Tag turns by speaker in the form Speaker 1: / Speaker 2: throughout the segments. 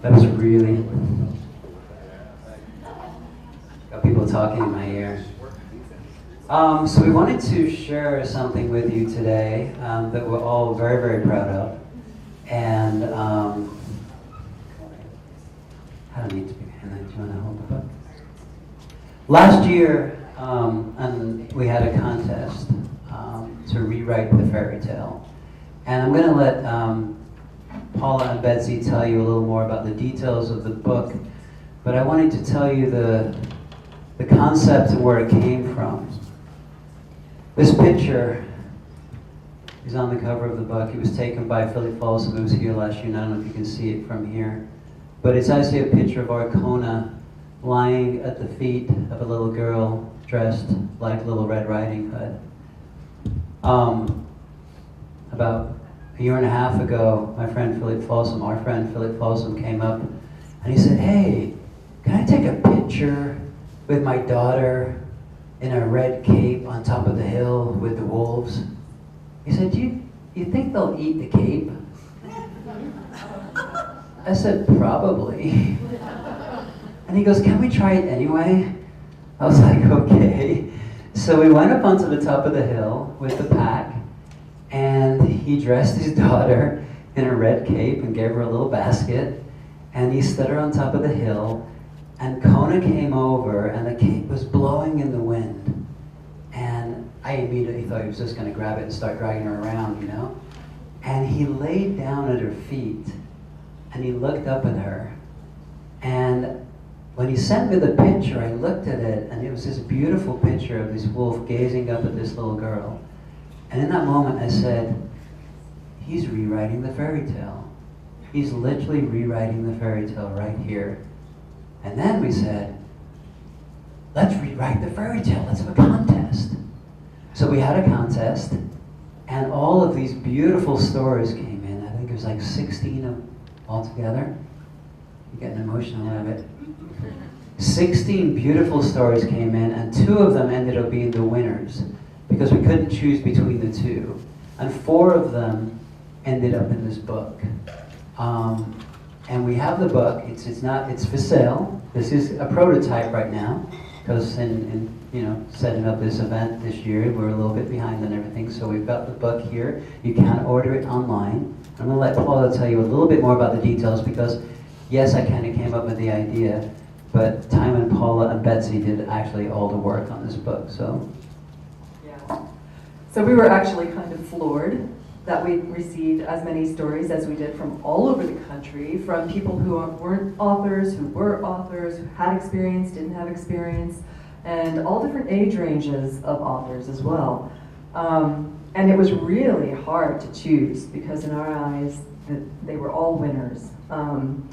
Speaker 1: That was really... Got people talking in my ear. So we wanted to share something with you today that we're all very, very proud of. And how do I need to begin? Do you want to hold the book? Last year, and we had a contest to rewrite the fairy tale. And I'm going to let Paula and Betsy tell you a little more about the details of the book, but I wanted to tell you the concept and where it came from. This picture is on the cover of the book. It was taken by Philip Folsom, who was here last year, and I don't know if you can see it from here. But it's actually a picture of Arcona lying at the feet of a little girl dressed like Little Red Riding Hood. About a year and a half ago, our friend Philip Folsom came up and he said, "Hey, can I take a picture with my daughter in a red cape on top of the hill with the wolves?" He said, "Do you think they'll eat the cape?" I said, "Probably." And he goes, "Can we try it anyway?" I was like, "Okay." So we went up onto the top of the hill with the pack, and he dressed his daughter in a red cape and gave her a little basket, and he stood her on top of the hill, and Kona came over, and the cape was blowing in the wind, and I immediately thought he was just going to grab it and start dragging her around, you know? And he laid down at her feet, and he looked up at her, and when he sent me the picture, I looked at it, and it was this beautiful picture of this wolf gazing up at this little girl. And in that moment, I said, he's rewriting the fairy tale. He's literally rewriting the fairy tale right here. And then we said, let's rewrite the fairy tale. Let's have a contest. So we had a contest, and all of these beautiful stories came in. I think it was like 16 of altogether. I'm getting emotional out of it. 16 beautiful stories came in, and 2 of them ended up being the winners because we couldn't choose between the 2. And 4 of them ended up in this book. And we have the book. It's for sale. This is a prototype right now because in setting up this event this year, we're a little bit behind on everything. So we've got the book here. You can order it online. I'm going to let Paula tell you a little bit more about the details because, yes, I kind of came up with the idea, but Timon, Paula, and Betsy did actually all the work on this book. So,
Speaker 2: yeah. So we were actually kind of floored that we received as many stories as we did from all over the country, from people who weren't authors, who were authors, who had experience, didn't have experience, and all different age ranges of authors as well. And it was really hard to choose because in our eyes, they were all winners. I'm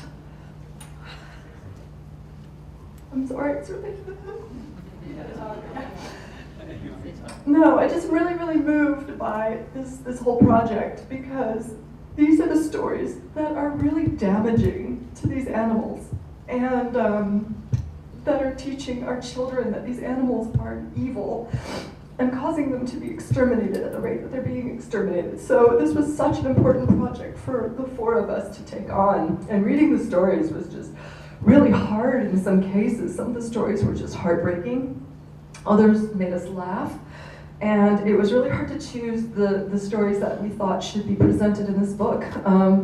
Speaker 2: sorry, it's really... No, I just really moved by this whole project because these are the stories that are really damaging to these animals and that are teaching our children that these animals are evil and causing them to be exterminated at the rate that they're being exterminated. So this was such an important project for the 4 of us to take on, and reading the stories was just really hard in some cases. Some of the stories were just heartbreaking. Others made us laugh. And it was really hard to choose the stories that we thought should be presented in this book.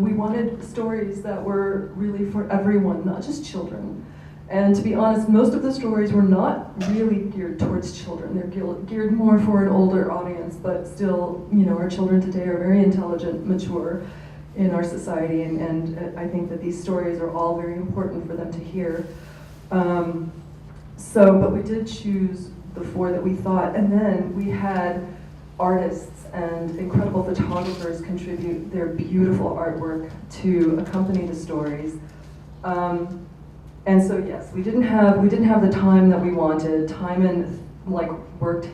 Speaker 2: We wanted stories that were really for everyone, not just children. And to be honest, most of the stories were not really geared towards children. They're geared more for an older audience, but still, our children today are very intelligent, mature in our society, and I think that these stories are all very important for them to hear. But we did choose the 4 that we thought, and then we had artists and incredible photographers contribute their beautiful artwork to accompany the stories. And so yes, we didn't have the time that we wanted. Timon worked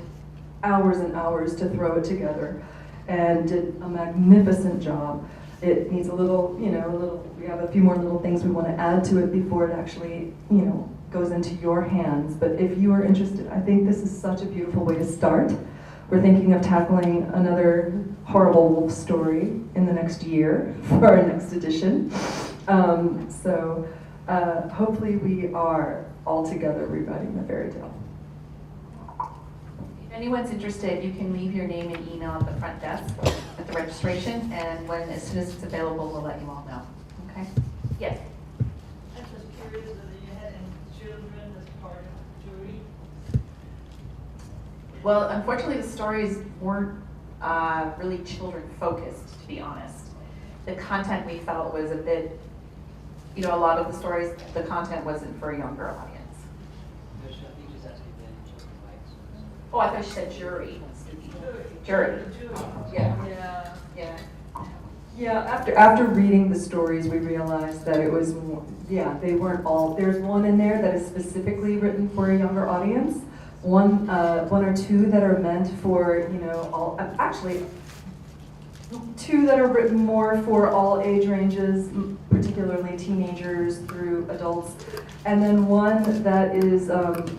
Speaker 2: hours and hours to throw it together, and did a magnificent job. It needs a little, we have a few more little things we want to add to it before it actually, goes into your hands. But if you are interested, I think this is such a beautiful way to start. we're thinking of tackling another horrible wolf story in the next year for our next edition. So hopefully we are all together rewriting the fairy tale.
Speaker 3: If anyone's interested, you can leave your name and email at the front desk at the registration, and as soon as it's available, we'll let you all know. Okay? Yes?
Speaker 4: I'm just curious whether you had any children as part of the jury.
Speaker 3: Well, unfortunately, the stories weren't really children focused, to be honest. The content we felt was a bit, a lot of the stories, the content wasn't for a younger audience. Oh, I thought you said jury. Jury. Yeah.
Speaker 2: Yeah, after reading the stories, we realized that it was, they weren't all, there's one in there that is specifically written for a younger audience, one or two that are meant for, all, actually, two that are written more for all age ranges, particularly teenagers through adults, and then one that is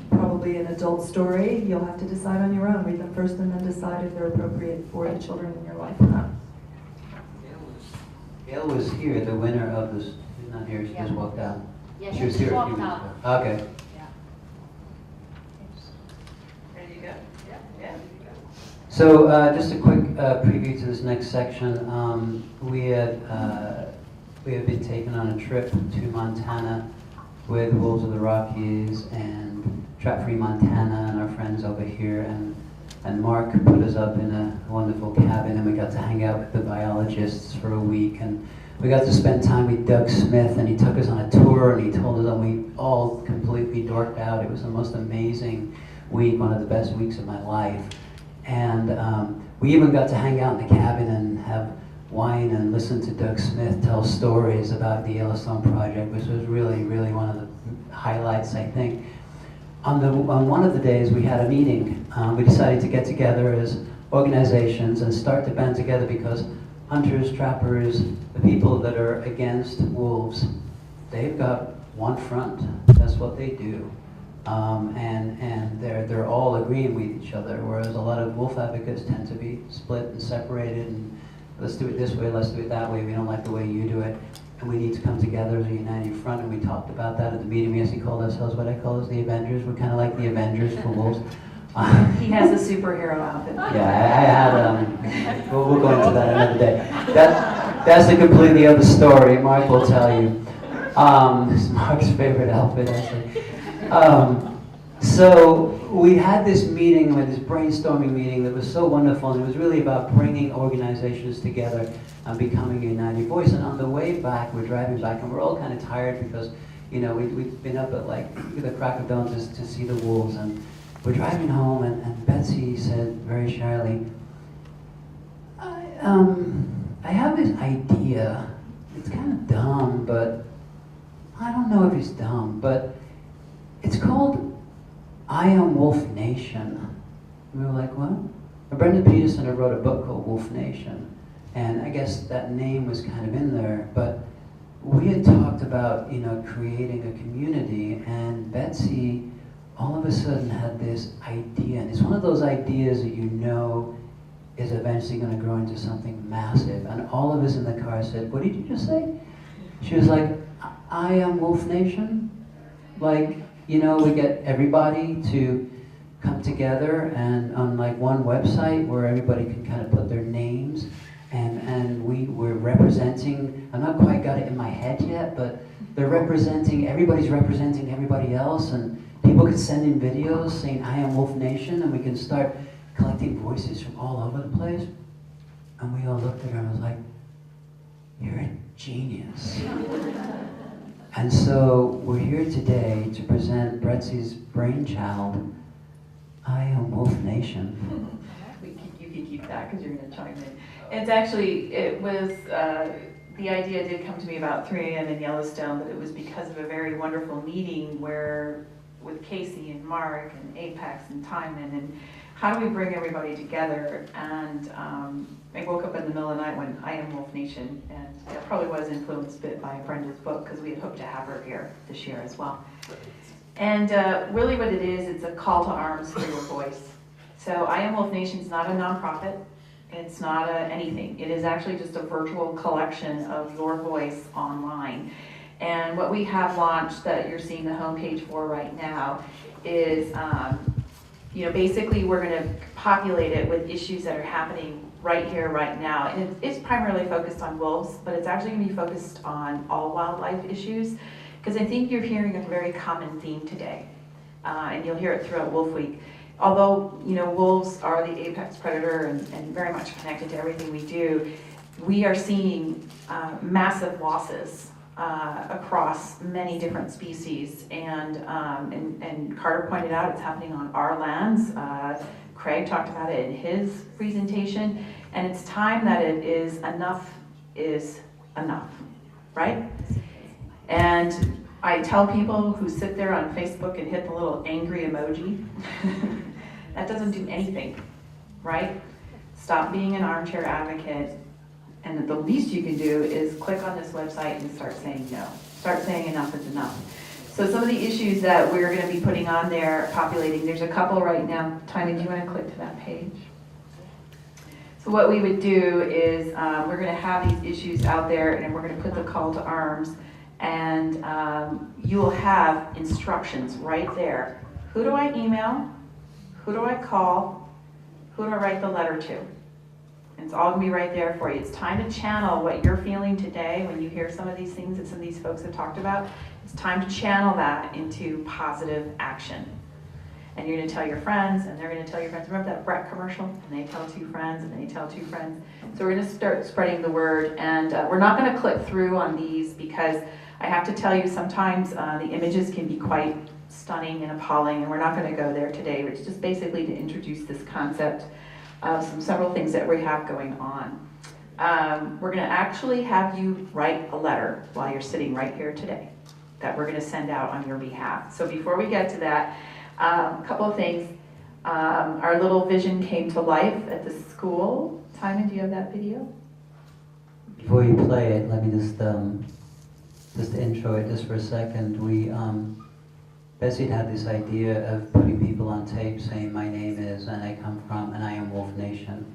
Speaker 2: probably an adult story. You'll have to decide on your own. Read them first and then decide if they're appropriate for the children in your life or not.
Speaker 1: Gail was here, the winner of this. She's not here, she just walked out.
Speaker 3: Yeah,
Speaker 1: She was here a few
Speaker 3: walked
Speaker 1: minutes
Speaker 3: out.
Speaker 1: ago. Okay.
Speaker 3: Yeah. Ready to go? Yeah.
Speaker 1: So just a quick preview to this next section. We had been taken on a trip to Montana with Wolves of the Rockies and Trap Free Montana and our friends over here, and Mark put us up in a wonderful cabin, and we got to hang out with the biologists for a week, and we got to spend time with Doug Smith, and he took us on a tour, and he told us that we all completely dorked out. It was the most amazing week, one of the best weeks of my life. And we even got to hang out in the cabin and have wine and listen to Doug Smith tell stories about the Yellowstone Project, which was really, really one of the highlights, I think. On one of the days, we had a meeting. We decided to get together as organizations and start to band together because hunters, trappers, the people that are against wolves, they've got one front. That's what they do. And they're all agreeing with each other, whereas a lot of wolf advocates tend to be split and separated, and let's do it this way, let's do it that way, we don't like the way you do it, and we need to come together as a united front, and we talked about that at the meeting. We actually called ourselves what I call as the Avengers. We're kind of like the Avengers for wolves.
Speaker 3: He has a superhero outfit.
Speaker 1: Yeah, I had, we'll go into that another day. That's a completely other story, Mark will tell you. It's Mark's favorite outfit, actually. So we had this meeting, this brainstorming meeting that was so wonderful, and it was really about bringing organizations together and becoming a united voice. And on the way back, we're driving back, and we're all kind of tired because, we've been up at like the crack of dawn to see the wolves, and we're driving home, and Betsy said very shyly, I have this idea. It's kind of dumb, but I don't know if it's dumb, but it's called I Am Wolf Nation. And we were like, what? And Brendan Peterson had wrote a book called Wolf Nation, and I guess that name was kind of in there, but we had talked about, creating a community, and Betsy all of a sudden had this idea, and it's one of those ideas that is eventually going to grow into something massive, and all of us in the car said, what did you just say? She was like, I Am Wolf Nation? Like, we get everybody to come together and on like one website where everybody can kind of put their names, and we're representing, I'm not quite got it in my head yet, but everybody's representing everybody else, and people could send in videos saying I Am Wolf Nation, and we can start collecting voices from all over the place. And we all looked at her and was like, you're a genius. And so we're here today to present Betsy's brainchild, I Am Wolf Nation.
Speaker 3: You can keep that because you're going to chime in. The idea did come to me about 3 a.m. in Yellowstone, but it was because of a very wonderful meeting with Casey and Mark and Apex and Timon, and how do we bring everybody together? And I woke up in the middle of the night when I Am Wolf Nation, and it probably was influenced a bit by Brenda's book because we had hoped to have her here this year as well. And really what it is, it's a call to arms for your voice. So I Am Wolf Nation is not a nonprofit. It's not anything. It is actually just a virtual collection of your voice online. And what we have launched that you're seeing the homepage for right now is, basically we're going to populate it with issues that are happening right here, right now. And it's primarily focused on wolves, but it's actually going to be focused on all wildlife issues, because I think you're hearing a very common theme today, and you'll hear it throughout Wolf Week. Although, wolves are the apex predator and very much connected to everything we do, we are seeing massive losses across many different species. And Carter pointed out it's happening on our lands. Craig talked about it in his presentation. And it's time that it is enough, right? And I tell people who sit there on Facebook and hit the little angry emoji, that doesn't do anything, right? Stop being an armchair advocate, and the least you can do is click on this website and start saying no. Start saying enough is enough. So some of the issues that we're going to be putting on there, populating, there's a couple right now. Tiny, do you want to click to that page? So what we would do is we're going to have these issues out there, and we're going to put the call to arms. And you will have instructions right there. Who do I email? Who do I call? Who do I write the letter to? And it's all going to be right there for you. It's time to channel what you're feeling today when you hear some of these things that some of these folks have talked about. It's time to channel that into positive action. And you're going to tell your friends, and they're going to tell your friends. Remember that Brett commercial? And they tell two friends, and they tell two friends. So we're going to start spreading the word. And we're not going to click through on these, because I have to tell you, sometimes the images can be quite stunning and appalling, and we're not going to go there today. It's just basically to introduce this concept of several things that we have going on. We're going to actually have you write a letter while you're sitting right here today that we're going to send out on your behalf. So before we get to that, a couple of things. Our little vision came to life at the school. Timon, do you have that video?
Speaker 1: Before you play it, let me just intro it just for a second. Bessie had this idea of putting people on tape saying my name is, and I come from, and I am Wolf Nation,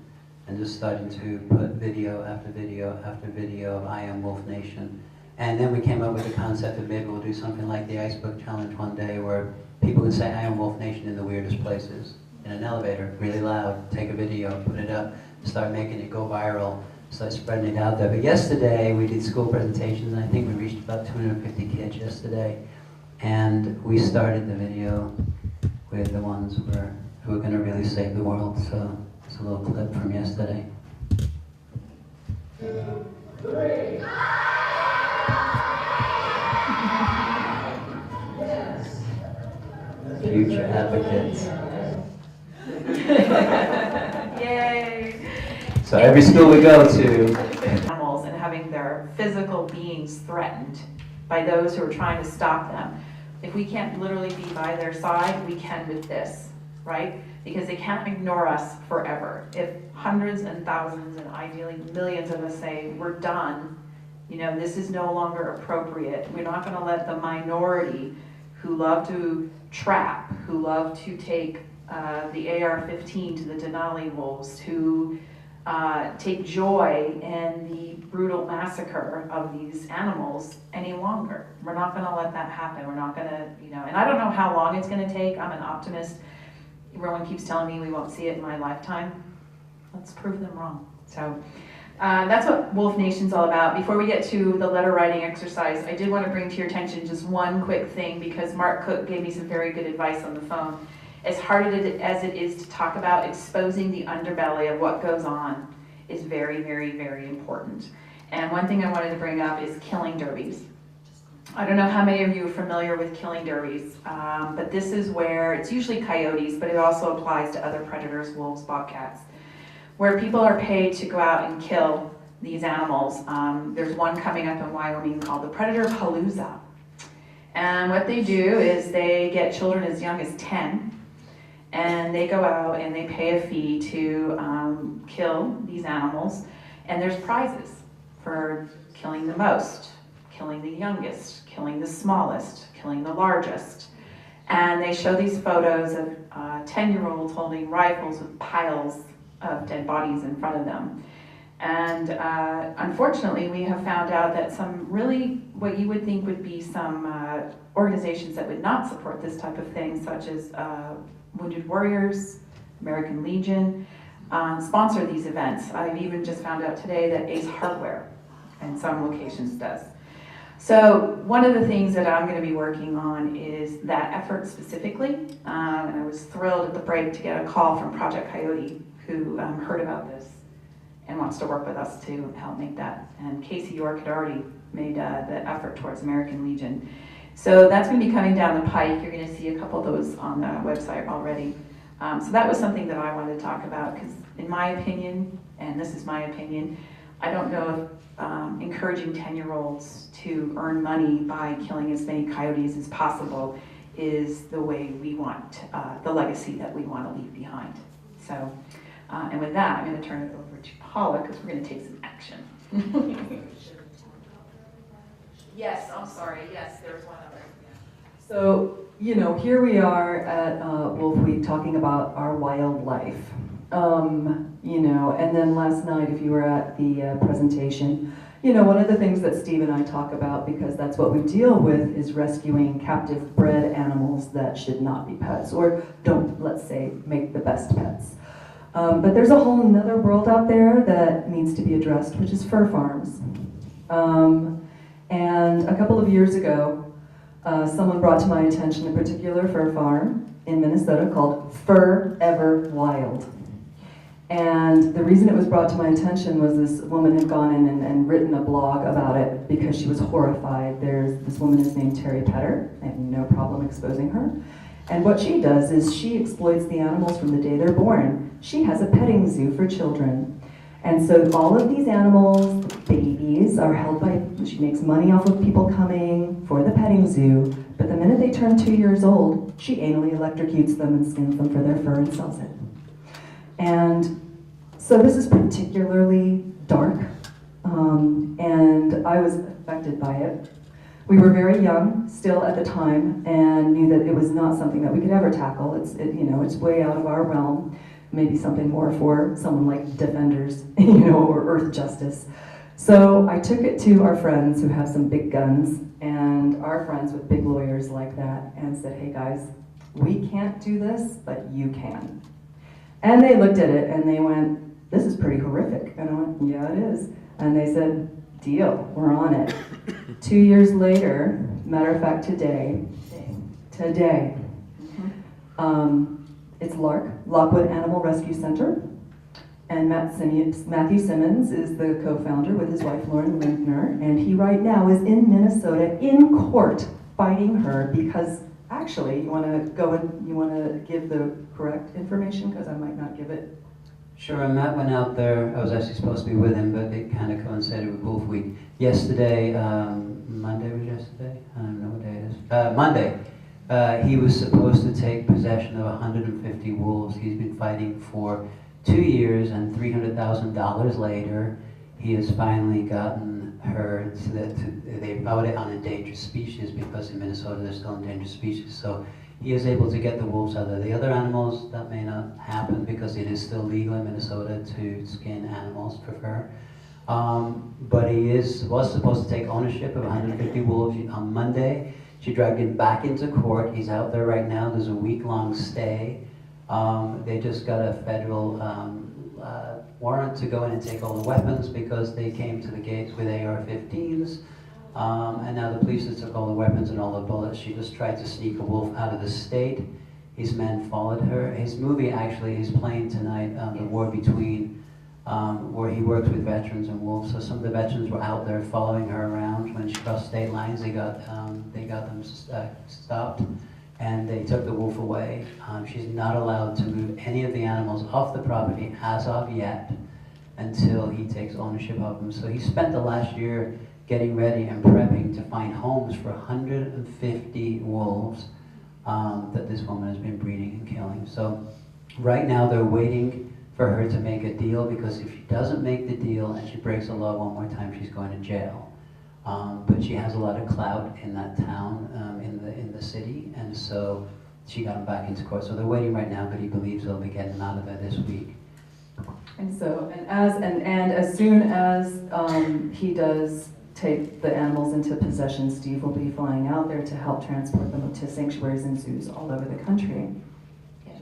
Speaker 1: and just starting to put video after video after video of I am Wolf Nation. And then we came up with the concept of maybe we'll do something like the Ice Book Challenge one day, where people can say I am Wolf Nation in the weirdest places. In an elevator, really loud, take a video, put it up, start making it go viral, start spreading it out there. But yesterday we did school presentations, and I think we reached about 250 kids yesterday. And we started the video with the ones who are going to really save the world. So it's a little clip from yesterday. 2, 3. Yes. Future advocates.
Speaker 3: Yay!
Speaker 1: So every school we go to,
Speaker 3: Animals and having their physical beings threatened by those who are trying to stop them. If we can't literally be by their side, we can with this, right? Because they can't ignore us forever. If hundreds and thousands and ideally millions of us say, we're done, this is no longer appropriate. We're not going to let the minority who love to trap, who love to take the AR-15 to the Denali wolves, who take joy in the brutal massacre of these animals any longer. We're not going to let that happen. We're not going to, and I don't know how long it's going to take. I'm an optimist. Everyone keeps telling me we won't see it in my lifetime. Let's prove them wrong. So that's what Wolf Nation's all about. Before we get to the letter writing exercise, I did want to bring to your attention just one quick thing, because Mark Cook gave me some very good advice on the phone. As hard as it is to talk about, exposing the underbelly of what goes on is very, very, very important. And one thing I wanted to bring up is killing derbies. I don't know how many of you are familiar with killing derbies, but this is where, it's usually coyotes, but it also applies to other predators, wolves, bobcats, where people are paid to go out and kill these animals. There's one coming up in Wyoming called the Predator Palooza. And what they do is they get children as young as 10, and they go out and they pay a fee to kill these animals, and there's prizes for killing the most, killing the youngest, killing the smallest, killing the largest. And they show these photos of 10-year-olds holding rifles with piles of dead bodies in front of them. And unfortunately, we have found out that some really, what you would think would be some organizations that would not support this type of thing, such as Wounded Warriors, American Legion, sponsor these events. I've even just found out today that Ace Hardware in some locations does. So one of the things that I'm going to be working on is that effort specifically. And I was thrilled at the break to get a call from Project Coyote, who heard about this and wants to work with us to help make that. And Casey York had already made the effort towards American Legion. So that's going to be coming down the pike. You're going to see a couple of those on the website already. So that was something that I wanted to talk about, because in my opinion, and this is my opinion, I don't know if encouraging 10-year-olds to earn money by killing as many coyotes as possible is the way we want, the legacy that we want to leave behind. So, and with that, I'm going to turn it over to Paula, because we're going to take some action. Yes, I'm sorry. Yes, there's one other.
Speaker 2: So, you know, here we are at Wolf Week talking about our wildlife. You know, and then last night, if you were at the presentation, you know, one of the things that Steve and I talk about, because that's what we deal with, is rescuing captive bred animals that should not be pets, or don't, let's say, make the best pets. But there's a whole nother world out there that needs to be addressed, which is fur farms. And a couple of years ago, someone brought to my attention a particular fur farm in Minnesota called Forever Wild. And the reason it was brought to my attention was this woman had gone in and written a blog about it because she was horrified. This woman is named Terry Petter. I have no problem exposing her. And what she does is she exploits the animals from the day they're born. She has a petting zoo for children. And so all of these animals, babies, are held by, she makes money off of people coming for the petting zoo, but the minute they turn 2 years old, she anally electrocutes them and skins them for their fur and sells it. And so this is particularly dark, and I was affected by it. We were very young still at the time and knew that it was not something that we could ever tackle. It's way out of our realm. Maybe something more for someone like Defenders, or Earth Justice. So I took it to our friends who have some big guns and our friends with big lawyers like that and said, hey guys, we can't do this, but you can. And they looked at it and they went, this is pretty horrific. And I went, yeah, it is. And they said, deal, we're on it. 2 years later, matter of fact, today, it's LARC, Lockwood Animal Rescue Center, and Matthew Simmons is the co-founder with his wife Lauren Linkner, and he right now is in Minnesota in court fighting her because actually you want to give the correct information because I might not give it.
Speaker 1: Sure, and Matt went out there. I was actually supposed to be with him, but it kind of coincided with Wolf Week. Yesterday, Monday was yesterday? I don't know what day it is. Monday. He was supposed to take possession of 150 wolves. He's been fighting for 2 years, and $300,000 later, he has finally gotten her so that they vowed it on endangered species because in Minnesota they're still endangered species. So he is able to get the wolves out there. The other animals, that may not happen because it is still legal in Minnesota to skin animals for fur. But he was supposed to take ownership of 150 wolves on Monday. She dragged him back into court. He's out there right now. There's a week-long stay. They just got a federal warrant to go in and take all the weapons because they came to the gates with AR-15s. And now the police took all the weapons and all the bullets. She just tried to sneak a wolf out of the state. His men followed her. His movie actually is playing tonight, The War Between, where he works with veterans and wolves. So some of the veterans were out there following her around. When she crossed state lines, they got them stopped, and they took the wolf away. She's not allowed to move any of the animals off the property as of yet until he takes ownership of them. So he spent the last year getting ready and prepping to find homes for 150 wolves that this woman has been breeding and killing. So right now they're waiting for her to make a deal, because if she doesn't make the deal and she breaks the law one more time, she's going to jail. But but she has a lot of clout in that town, in the city, and so she got him back into court. So they're waiting right now, but he believes they'll be getting him out of there this week.
Speaker 2: And so, and as soon as he does take the animals into possession, Steve will be flying out there to help transport them to sanctuaries and zoos all over the country.
Speaker 3: Yeah.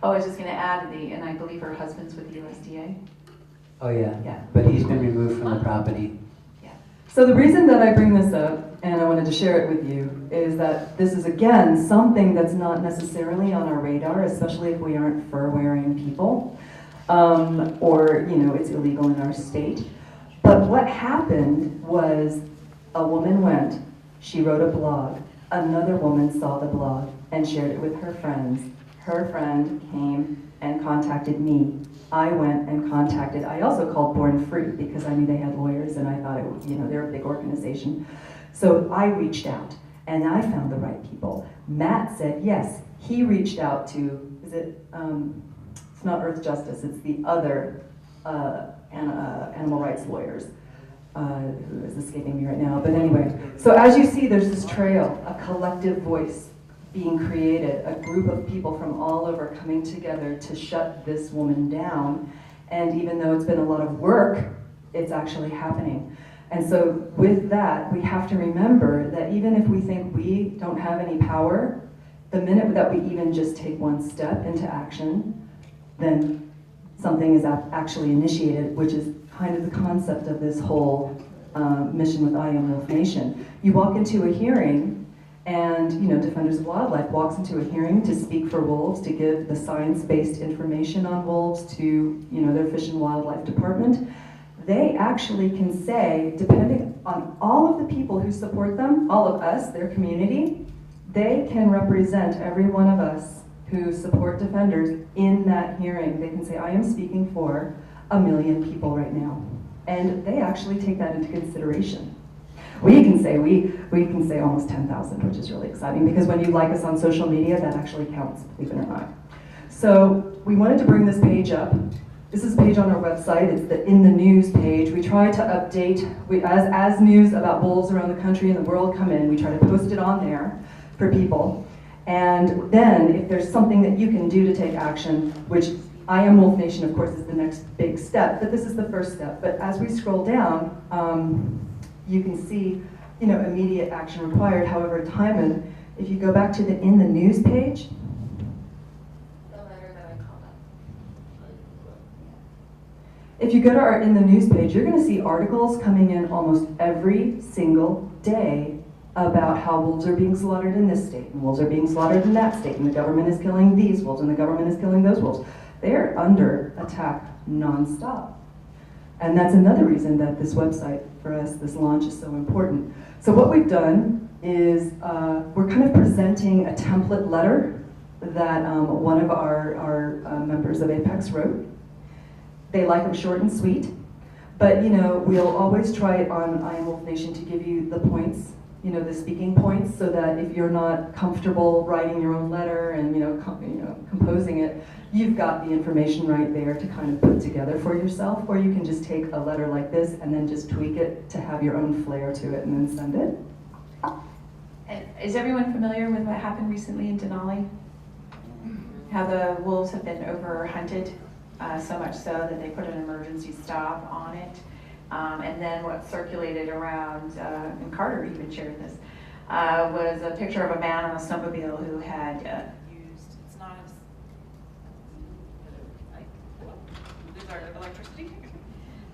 Speaker 3: Oh, I was just going to add and I believe her husband's with the USDA.
Speaker 1: Oh yeah,
Speaker 3: Yeah.
Speaker 1: but he's been removed from the property.
Speaker 3: Yeah.
Speaker 2: So the reason that I bring this up, and I wanted to share it with you, is that this is, again, something that's not necessarily on our radar, especially if we aren't fur-wearing people, or, it's illegal in our state. But what happened was a woman went, she wrote a blog, another woman saw the blog and shared it with her friends. Her friend came and contacted me. I went and I also called Born Free because I knew they had lawyers and I thought they're a big organization. So I reached out and I found the right people. Matt said yes. He reached out to, it's not Earth Justice, it's the other animal rights lawyers, who is escaping me right now. But anyway, so as you see, there's this trail, a collective voice being created, a group of people from all over coming together to shut this woman down. And even though it's been a lot of work, it's actually happening. And so with that, we have to remember that even if we think we don't have any power, the minute that we even just take one step into action, then something is actually initiated, which is kind of the concept of this whole mission with I Am Wolf Nation. You walk into a hearing, and Defenders of Wildlife walks into a hearing to speak for wolves, to give the science-based information on wolves to their Fish and Wildlife Department. They actually can say, depending on all of the people who support them, all of us, their community, they can represent every one of us who support defenders in that hearing. They can say, I am speaking for 1 million people right now. And they actually take that into consideration. We can say almost 10,000, which is really exciting because when you like us on social media, that actually counts, believe it or not. So we wanted to bring this page up. This is a page on our website. It's the In the News page. We try to update, as news about wolves around the country and the world come in, we try to post it on there for people. And then if there's something that you can do to take action, which I Am Wolf Nation, of course, is the next big step, but this is the first step. But as we scroll down, you can see, immediate action required. However, Timon, if you go back to the In the News page,
Speaker 3: The letter that I called up.
Speaker 2: if you go to our In the News page, you're going to see articles coming in almost every single day about how wolves are being slaughtered in this state, and wolves are being slaughtered in that state, and the government is killing these wolves, and the government is killing those wolves. They are under attack nonstop. And that's another reason that this website for us, this launch, is so important. So what we've done is we're kind of presenting a template letter that one of our members of Apex wrote. They like them short and sweet, but we'll always try on I Am Wolf Nation to give you the points, the speaking points, so that if you're not comfortable writing your own letter and composing it, you've got the information right there to kind of put together for yourself, or you can just take a letter like this and then just tweak it to have your own flair to it and then send it.
Speaker 3: And is everyone familiar with what happened recently in Denali? How the wolves have been overhunted, so much so that they put an emergency stop on it. And then what circulated around, and Carter even shared this, was a picture of a man on a snowmobile who had used, it's not as, lose our electricity.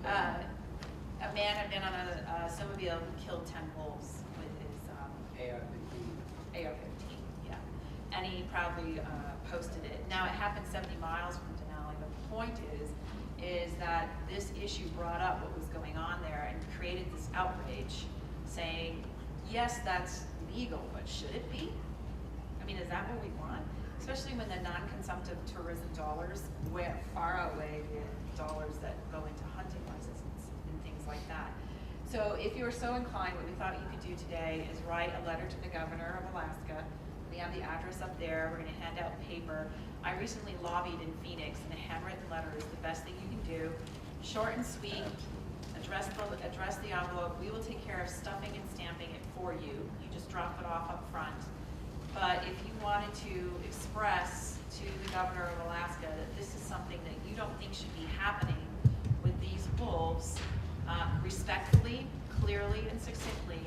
Speaker 3: A man had been on a snowmobile and killed 10 wolves with his AR-15, yeah. And he proudly posted it. Now it happened 70 miles from Denali, but the point is that this issue brought up what was going on there and created this outrage saying, yes, that's legal, but should it be? I mean, is that what we want? Especially when the non-consumptive tourism dollars far outweigh the dollars that go into hunting licenses and things like that. So if you were so inclined, what we thought you could do today is write a letter to the governor of Alaska. We have the address up there. We're going to hand out paper. I recently lobbied in Phoenix, and a handwritten letter is the best thing you can do. Short and sweet. Address the envelope. We will take care of stuffing and stamping
Speaker 5: for you. You just drop it off up front. But if you wanted to express to the governor of Alaska that this is something that you don't think should be happening with these wolves, respectfully, clearly, and succinctly,